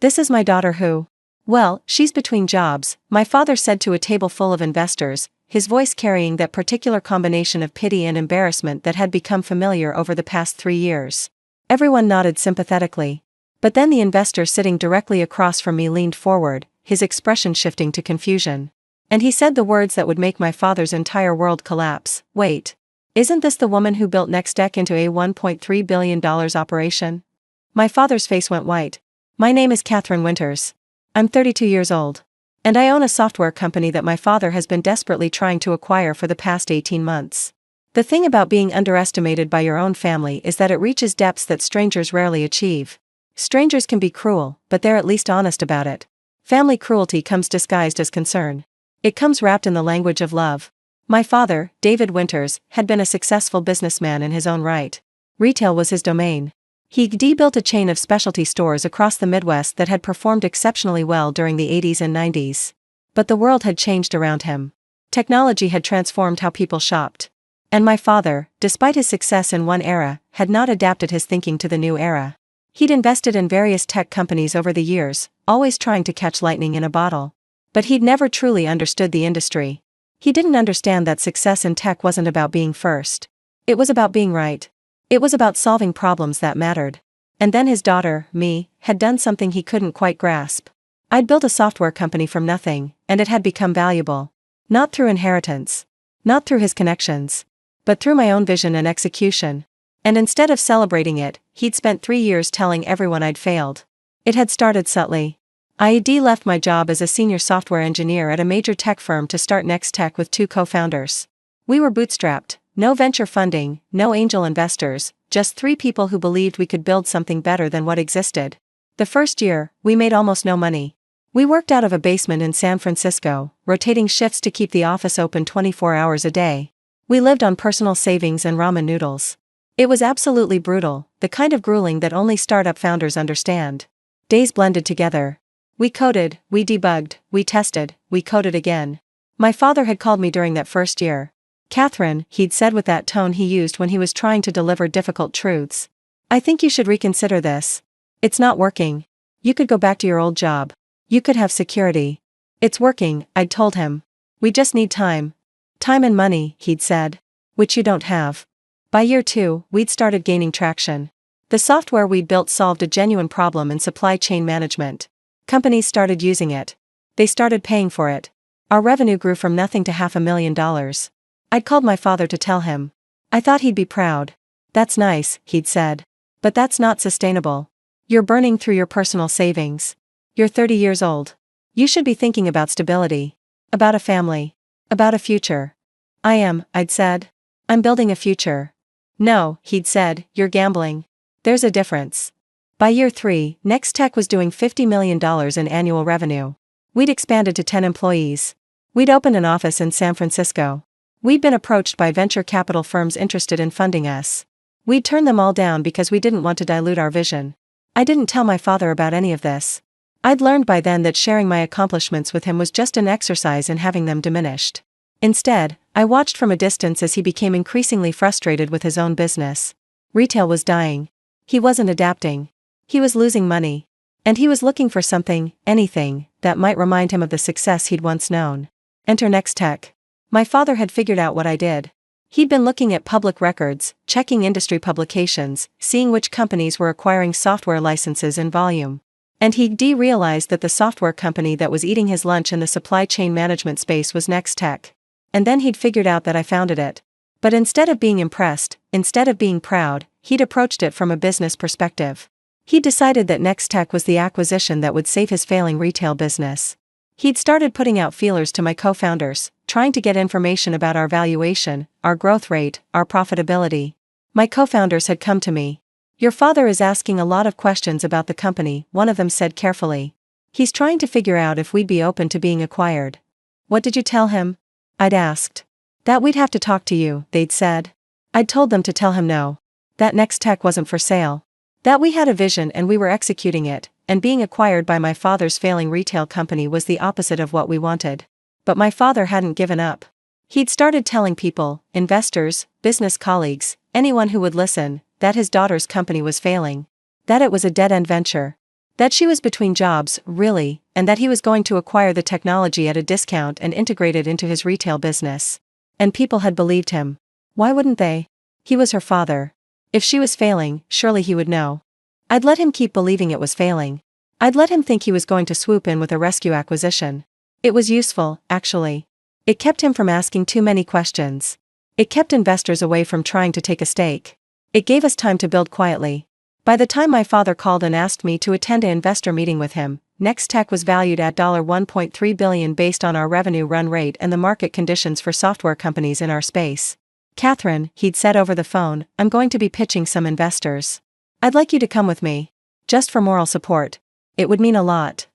This is my daughter who? Well, she's between jobs, my father said to a table full of investors, his voice carrying that particular combination of pity and embarrassment that had become familiar over the past 3 years. Everyone nodded sympathetically. But then the investor sitting directly across from me leaned forward, his expression shifting to confusion. And he said the words that would make my father's entire world collapse. Wait. Isn't this the woman who built Nextech into a $1.3 billion operation? My father's face went white. My name is Catherine Winters. I'm 32 years old. And I own a software company that my father has been desperately trying to acquire for the past 18 months. The thing about being underestimated by your own family is that it reaches depths that strangers rarely achieve. Strangers can be cruel, but they're at least honest about it. Family cruelty comes disguised as concern. It comes wrapped in the language of love. My father, David Winters, had been a successful businessman in his own right. Retail was his domain. He'd built a chain of specialty stores across the Midwest that had performed exceptionally well during the 80s and 90s. But the world had changed around him. Technology had transformed how people shopped. And my father, despite his success in one era, had not adapted his thinking to the new era. He'd invested in various tech companies over the years, always trying to catch lightning in a bottle. But he'd never truly understood the industry. He didn't understand that success in tech wasn't about being first. It was about being right. It was about solving problems that mattered. And then his daughter, me, had done something he couldn't quite grasp. I'd built a software company from nothing, and it had become valuable. Not through inheritance. Not through his connections. But through my own vision and execution. And instead of celebrating it, he'd spent 3 years telling everyone I'd failed. It had started subtly. I'd left my job as a senior software engineer at a major tech firm to start Nextech with 2 co-founders. We were bootstrapped. No venture funding, no angel investors, just 3 people who believed we could build something better than what existed. The first year, we made almost no money. We worked out of a basement in San Francisco, rotating shifts to keep the office open 24 hours a day. We lived on personal savings and ramen noodles. It was absolutely brutal, the kind of grueling that only startup founders understand. Days blended together. We coded, we debugged, we tested, we coded again. My father had called me during that first year. Catherine, he'd said with that tone he used when he was trying to deliver difficult truths. I think you should reconsider this. It's not working. You could go back to your old job. You could have security. It's working, I'd told him. We just need time. Time and money, he'd said. Which you don't have. By year 2, we'd started gaining traction. The software we'd built solved a genuine problem in supply chain management. Companies started using it. They started paying for it. Our revenue grew from nothing to $500,000. I'd called my father to tell him. I thought he'd be proud. That's nice, he'd said. But that's not sustainable. You're burning through your personal savings. You're 30 years old. You should be thinking about stability. About a family. About a future. I am, I'd said. I'm building a future. No, he'd said, you're gambling. There's a difference. By year 3, Nextech was doing $50 million in annual revenue. We'd expanded to 10 employees. We'd opened an office in San Francisco. We'd been approached by venture capital firms interested in funding us. We'd turned them all down because we didn't want to dilute our vision. I didn't tell my father about any of this. I'd learned by then that sharing my accomplishments with him was just an exercise in having them diminished. Instead, I watched from a distance as he became increasingly frustrated with his own business. Retail was dying. He wasn't adapting. He was losing money. And he was looking for something, anything, that might remind him of the success he'd once known. Enter Nextech. My father had figured out what I did. He'd been looking at public records, checking industry publications, seeing which companies were acquiring software licenses in volume. And he'd realized that the software company that was eating his lunch in the supply chain management space was Nextech. And then he'd figured out that I founded it. But instead of being impressed, instead of being proud, he'd approached it from a business perspective. He'd decided that Nextech was the acquisition that would save his failing retail business. He'd started putting out feelers to my co-founders, trying to get information about our valuation, our growth rate, our profitability. My co-founders had come to me. Your father is asking a lot of questions about the company, one of them said carefully. He's trying to figure out if we'd be open to being acquired. What did you tell him? I'd asked. That we'd have to talk to you, they'd said. I'd told them to tell him no. That Nextech wasn't for sale. That we had a vision and we were executing it, and being acquired by my father's failing retail company was the opposite of what we wanted. But my father hadn't given up. He'd started telling people, investors, business colleagues, anyone who would listen, that his daughter's company was failing. That it was a dead-end venture. That she was between jobs, really, and that he was going to acquire the technology at a discount and integrate it into his retail business. And people had believed him. Why wouldn't they? He was her father. If she was failing, surely he would know. I'd let him keep believing it was failing. I'd let him think he was going to swoop in with a rescue acquisition. It was useful, actually. It kept him from asking too many questions. It kept investors away from trying to take a stake. It gave us time to build quietly. By the time my father called and asked me to attend an investor meeting with him, Nextech was valued at $1.3 billion based on our revenue run rate and the market conditions for software companies in our space. Catherine, he'd said over the phone, I'm going to be pitching some investors. I'd like you to come with me. Just for moral support. It would mean a lot.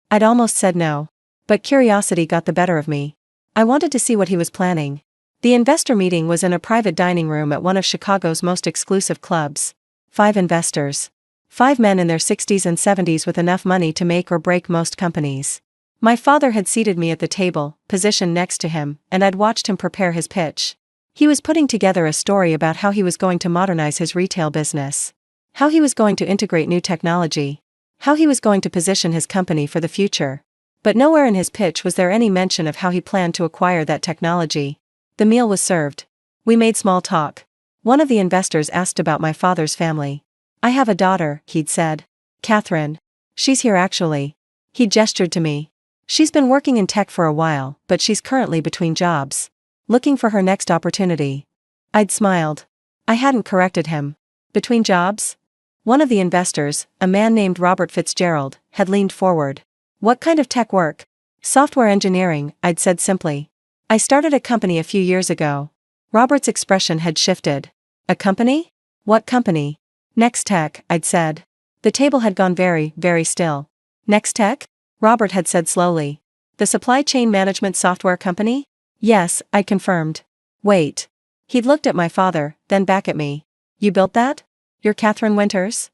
I'd almost said no. But curiosity got the better of me. I wanted to see what he was planning. The investor meeting was in a private dining room at one of Chicago's most exclusive clubs. 5 investors. 5 men in their 60s and 70s with enough money to make or break most companies. My father had seated me at the table, positioned next to him, and I'd watched him prepare his pitch. He was putting together a story about how he was going to modernize his retail business. How he was going to integrate new technology. How he was going to position his company for the future. But nowhere in his pitch was there any mention of how he planned to acquire that technology. The meal was served. We made small talk. One of the investors asked about my father's family. I have a daughter, he'd said. Catherine. She's here actually. He gestured to me. She's been working in tech for a while, but she's currently between jobs. Looking for her next opportunity. I'd smiled. I hadn't corrected him. Between jobs? One of the investors, a man named Robert Fitzgerald, had leaned forward. What kind of tech work? Software engineering, I'd said simply. I started a company a few years ago. Robert's expression had shifted. A company? What company? Nextech, I'd said. The table had gone very, very still. Nextech? Robert had said slowly. The supply chain management software company? Yes, I confirmed. Wait. He'd looked at my father, then back at me. You built that? You're Catherine Winters?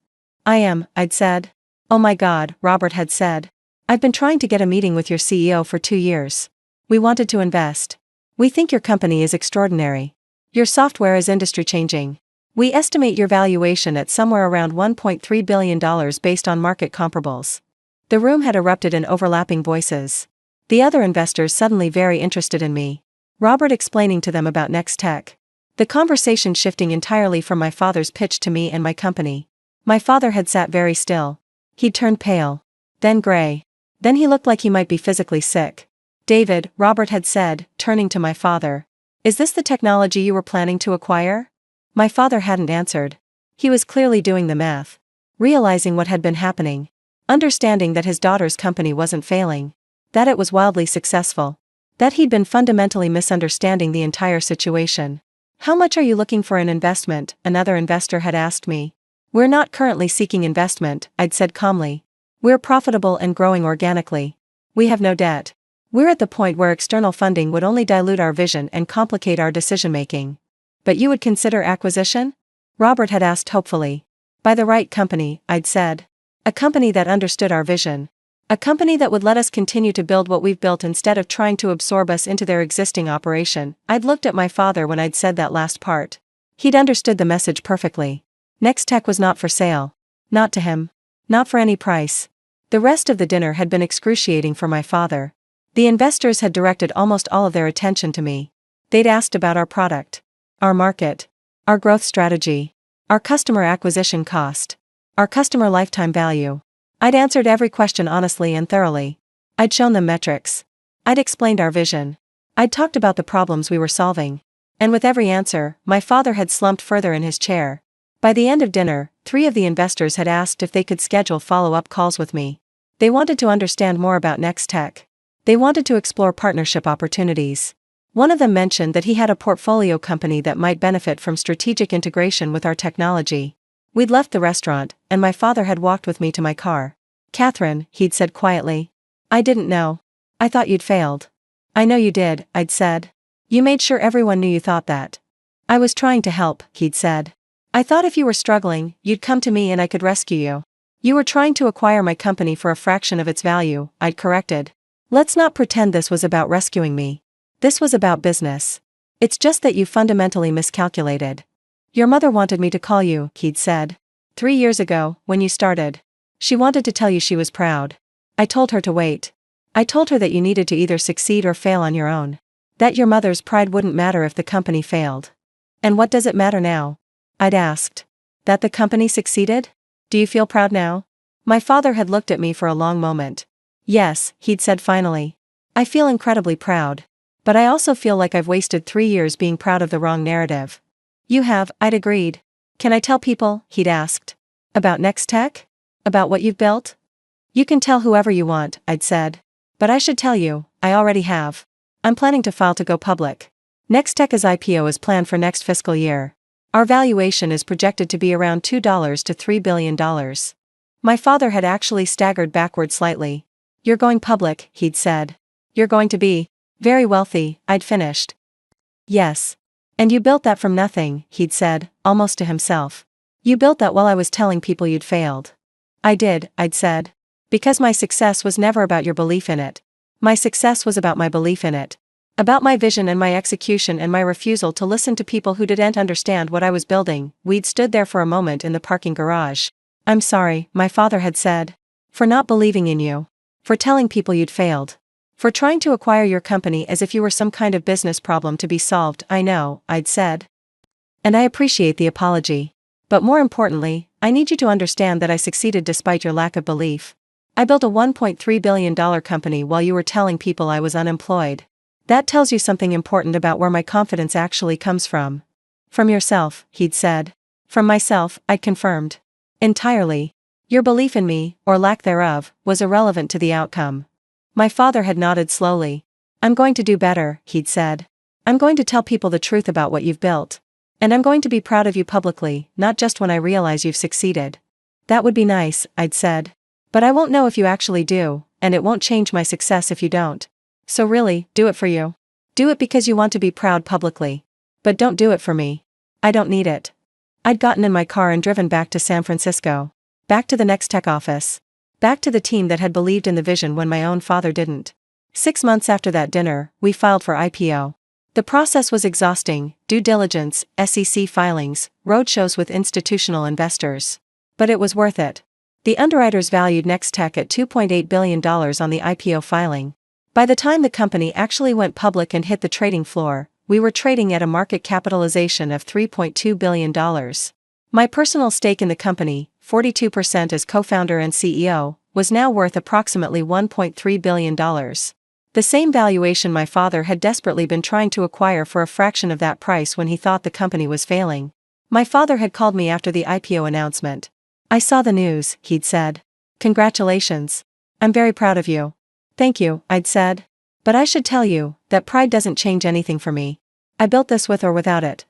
I am, I'd said. Oh my God, Robert had said. I've been trying to get a meeting with your CEO for 2 years. We wanted to invest. We think your company is extraordinary. Your software is industry-changing. We estimate your valuation at somewhere around $1.3 billion based on market comparables. The room had erupted in overlapping voices. The other investors suddenly very interested in me. Robert explaining to them about Nextech. The conversation shifting entirely from my father's pitch to me and my company. My father had sat very still. He'd turned pale. Then gray. Then he looked like he might be physically sick. David, Robert had said, turning to my father. Is this the technology you were planning to acquire? My father hadn't answered. He was clearly doing the math. Realizing what had been happening. Understanding that his daughter's company wasn't failing. That it was wildly successful. That he'd been fundamentally misunderstanding the entire situation. How much are you looking for in investment? Another investor had asked me. We're not currently seeking investment, I'd said calmly. We're profitable and growing organically. We have no debt. We're at the point where external funding would only dilute our vision and complicate our decision-making. But you would consider acquisition? Robert had asked hopefully. By the right company, I'd said. A company that understood our vision. A company that would let us continue to build what we've built instead of trying to absorb us into their existing operation. I'd looked at my father when I'd said that last part. He'd understood the message perfectly. Nextech was not for sale. Not to him. Not for any price. The rest of the dinner had been excruciating for my father. The investors had directed almost all of their attention to me. They'd asked about our product. Our market. Our growth strategy. Our customer acquisition cost. Our customer lifetime value. I'd answered every question honestly and thoroughly. I'd shown them metrics. I'd explained our vision. I'd talked about the problems we were solving. And with every answer, my father had slumped further in his chair. By the end of dinner, 3 of the investors had asked if they could schedule follow-up calls with me. They wanted to understand more about Nextech. They wanted to explore partnership opportunities. One of them mentioned that he had a portfolio company that might benefit from strategic integration with our technology. We'd left the restaurant, and my father had walked with me to my car. Catherine, he'd said quietly. I didn't know. I thought you'd failed. I know you did, I'd said. You made sure everyone knew you thought that. I was trying to help, he'd said. I thought if you were struggling, you'd come to me and I could rescue you. You were trying to acquire my company for a fraction of its value, I'd corrected. Let's not pretend this was about rescuing me. This was about business. It's just that you fundamentally miscalculated. Your mother wanted me to call you, he'd said. 3 years ago, when you started. She wanted to tell you she was proud. I told her to wait. I told her that you needed to either succeed or fail on your own. That your mother's pride wouldn't matter if the company failed. And what does it matter now? I'd asked. That the company succeeded? Do you feel proud now? My father had looked at me for a long moment. Yes, he'd said finally. I feel incredibly proud. But I also feel like I've wasted 3 years being proud of the wrong narrative. You have, I'd agreed. Can I tell people, he'd asked. About Next Tech? About what you've built? You can tell whoever you want, I'd said. But I should tell you, I already have. I'm planning to file to go public. Next Tech's IPO is planned for next fiscal year. Our valuation is projected to be around $2 to $3 billion. My father had actually staggered backward slightly. You're going public, he'd said. You're going to be very wealthy, I'd finished. Yes. And you built that from nothing, he'd said, almost to himself. You built that while I was telling people you'd failed. I did, I'd said. Because my success was never about your belief in it. My success was about my belief in it. About my vision and my execution and my refusal to listen to people who didn't understand what I was building. We'd stood there for a moment in the parking garage. I'm sorry, my father had said. For not believing in you. For telling people you'd failed. For trying to acquire your company as if you were some kind of business problem to be solved. I know, I'd said. And I appreciate the apology. But more importantly, I need you to understand that I succeeded despite your lack of belief. I built a $1.3 billion company while you were telling people I was unemployed. That tells you something important about where my confidence actually comes from. From yourself, he'd said. From myself, I'd confirmed. Entirely. Your belief in me, or lack thereof, was irrelevant to the outcome. My father had nodded slowly. I'm going to do better, he'd said. I'm going to tell people the truth about what you've built. And I'm going to be proud of you publicly, not just when I realize you've succeeded. That would be nice, I'd said. But I won't know if you actually do, and it won't change my success if you don't. So really, do it for you. Do it because you want to be proud publicly. But don't do it for me. I don't need it. I'd gotten in my car and driven back to San Francisco. Back to the Next Tech office. Back to the team that had believed in the vision when my own father didn't. 6 months after that dinner, we filed for IPO. The process was exhausting: due diligence, SEC filings, roadshows with institutional investors. But it was worth it. The underwriters valued Next Tech at $2.8 billion on the IPO filing. By the time the company actually went public and hit the trading floor, we were trading at a market capitalization of $3.2 billion. My personal stake in the company, 42% as co-founder and CEO, was now worth approximately $1.3 billion. The same valuation my father had desperately been trying to acquire for a fraction of that price when he thought the company was failing. My father had called me after the IPO announcement. I saw the news, he'd said. Congratulations. I'm very proud of you. Thank you, I'd said. But I should tell you, that pride doesn't change anything for me. I built this with or without it.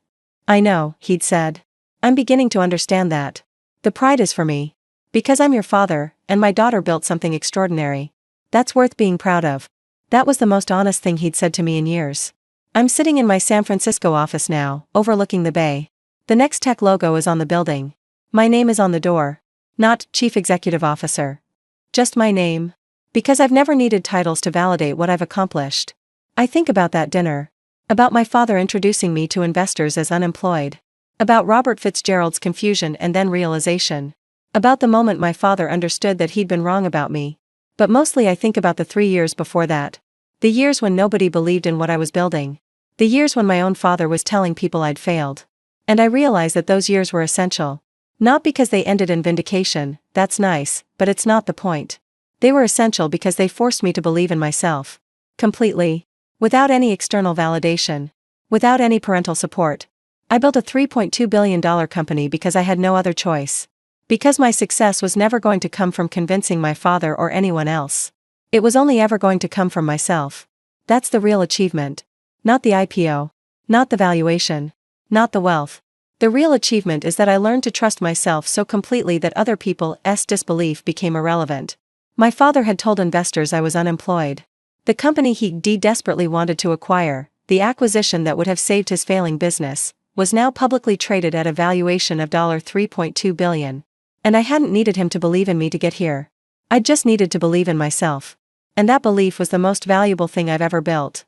I know, he'd said. I'm beginning to understand that. The pride is for me. Because I'm your father, and my daughter built something extraordinary. That's worth being proud of. That was the most honest thing he'd said to me in years. I'm sitting in my San Francisco office now, overlooking the bay. The Next Tech logo is on the building. My name is on the door. Not Chief Executive Officer. Just my name. Because I've never needed titles to validate what I've accomplished. I think about that dinner. About my father introducing me to investors as unemployed. About Robert Fitzgerald's confusion and then realization. About the moment my father understood that he'd been wrong about me. But mostly I think about the 3 years before that. The years when nobody believed in what I was building. The years when my own father was telling people I'd failed. And I realized that those years were essential. Not because they ended in vindication, that's nice, but it's not the point. They were essential because they forced me to believe in myself. Completely. Without any external validation. Without any parental support. I built a $3.2 billion company because I had no other choice. Because my success was never going to come from convincing my father or anyone else. It was only ever going to come from myself. That's the real achievement. Not the IPO. Not the valuation. Not the wealth. The real achievement is that I learned to trust myself so completely that other people's disbelief became irrelevant. My father had told investors I was unemployed. The company he desperately wanted to acquire, the acquisition that would have saved his failing business, was now publicly traded at a valuation of $3.2 billion. And I hadn't needed him to believe in me to get here. I just needed to believe in myself. And that belief was the most valuable thing I've ever built.